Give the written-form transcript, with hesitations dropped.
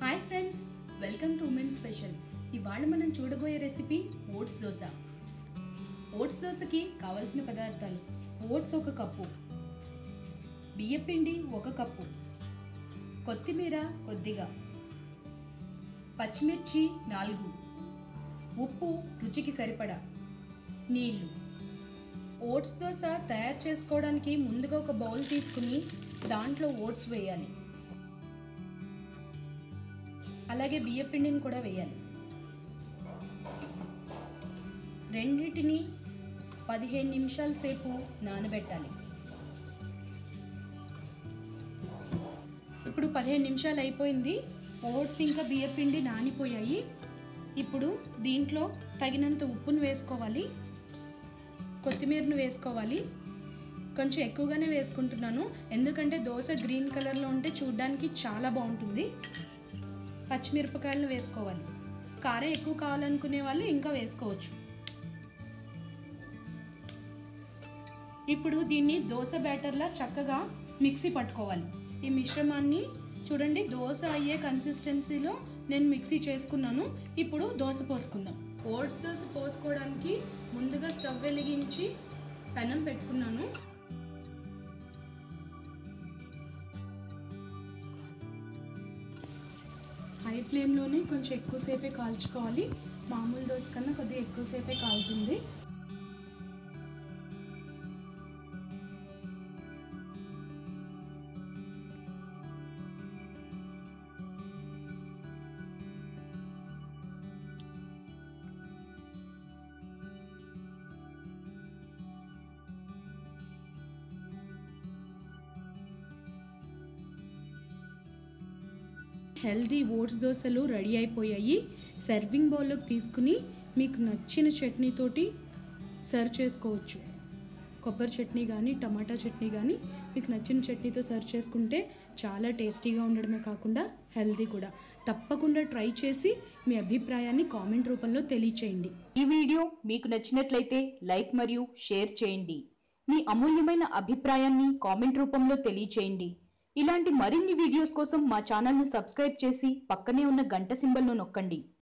Hi friends, welcome to women special. ఇవాళ మనం చూడబోయే రెసిపీ ఓట్స్ దోశ. ఓట్స్ దోశకి కావలసిన పదార్థాలు: ఓట్స్ 1 కప్పు, బియ్యపిండి 1 కప్పు, కొత్తిమీర కొద్దిగా, పచ్చిమిర్చి 4, ఉప్పు రుచికి సరిపడా, నీళ్లు. ఓట్స్ దోశ తయారు చేసుకోవడానికి ముందుగా ఒక బౌల్ తీసుకుని దాంట్లో ఓట్స్ వేయాలి. అలాగే బియ్యపిండిని కూడా వేయాలి. రెండింటిని 15 నిమిషాల సేపు నానబెట్టాలి. ఇప్పుడు 15 నిమిషాలు అయిపోయింది. ఓట్స్ ఇంకా బియ్యపిండి నానిపోయాయి. ఇప్పుడు దీంట్లో తగినంత ఉప్పును వేసుకోవాలి, కొత్తిమీరను వేసుకోవాలి. కొంచెం ఎక్కువగానే వేసుకుంటున్నాను, ఎందుకంటే దోశ గ్రీన్ కలర్లో ఉంటే చూడడానికి చాలా బాగుంటుంది. పచ్చిమిరపకాయలను వేసుకోవాలి. కారం ఎక్కువ కావాలనుకునే వాళ్ళు ఇంకా వేసుకోవచ్చు. ఇప్పుడు దీన్ని దోశ బ్యాటర్లా చక్కగా మిక్సీ పట్టుకోవాలి. ఈ మిశ్రమాన్ని చూడండి, దోశ అయ్యే కన్సిస్టెన్సీలో నేను మిక్సీ చేసుకున్నాను. ఇప్పుడు దోశ పోసుకుందాం. ఓట్స్ దోశ పోసుకోవడానికి ముందుగా స్టవ్ వెలిగించి పెనం పెట్టుకున్నాను. హై ఫ్లేమ్లోనే కొంచెం ఎక్కువసేపే కాల్చుకోవాలి. మామూలు దోశ కన్నా కొద్దిగా ఎక్కువసేపే కాలుతుంది. హెల్దీ ఓట్స్ దోశలు రెడీ అయిపోయాయి. సర్వింగ్ బౌల్లోకి తీసుకుని మీకు నచ్చిన చట్నీతోటి సర్వ్ చేసుకోవచ్చు. కొబ్బరి చట్నీ కానీ టమాటా చట్నీ కానీ మీకు నచ్చిన చట్నీతో సర్వ్ చేసుకుంటే చాలా టేస్టీగా ఉండడమే కాకుండా హెల్దీ కూడా. తప్పకుండా ట్రై చేసి మీ అభిప్రాయాన్ని కామెంట్ రూపంలో తెలియచేయండి. ఈ వీడియో మీకు నచ్చినట్లయితే లైక్ మరియు షేర్ చేయండి. మీ అమూల్యమైన అభిప్రాయాన్ని కామెంట్ రూపంలో తెలియచేయండి. ఇలాంటి మరిన్ని వీడియోస్ కోసం మా ఛానల్ను సబ్స్క్రైబ్ చేసి పక్కనే ఉన్న గంట సింబల్ను నొక్కండి.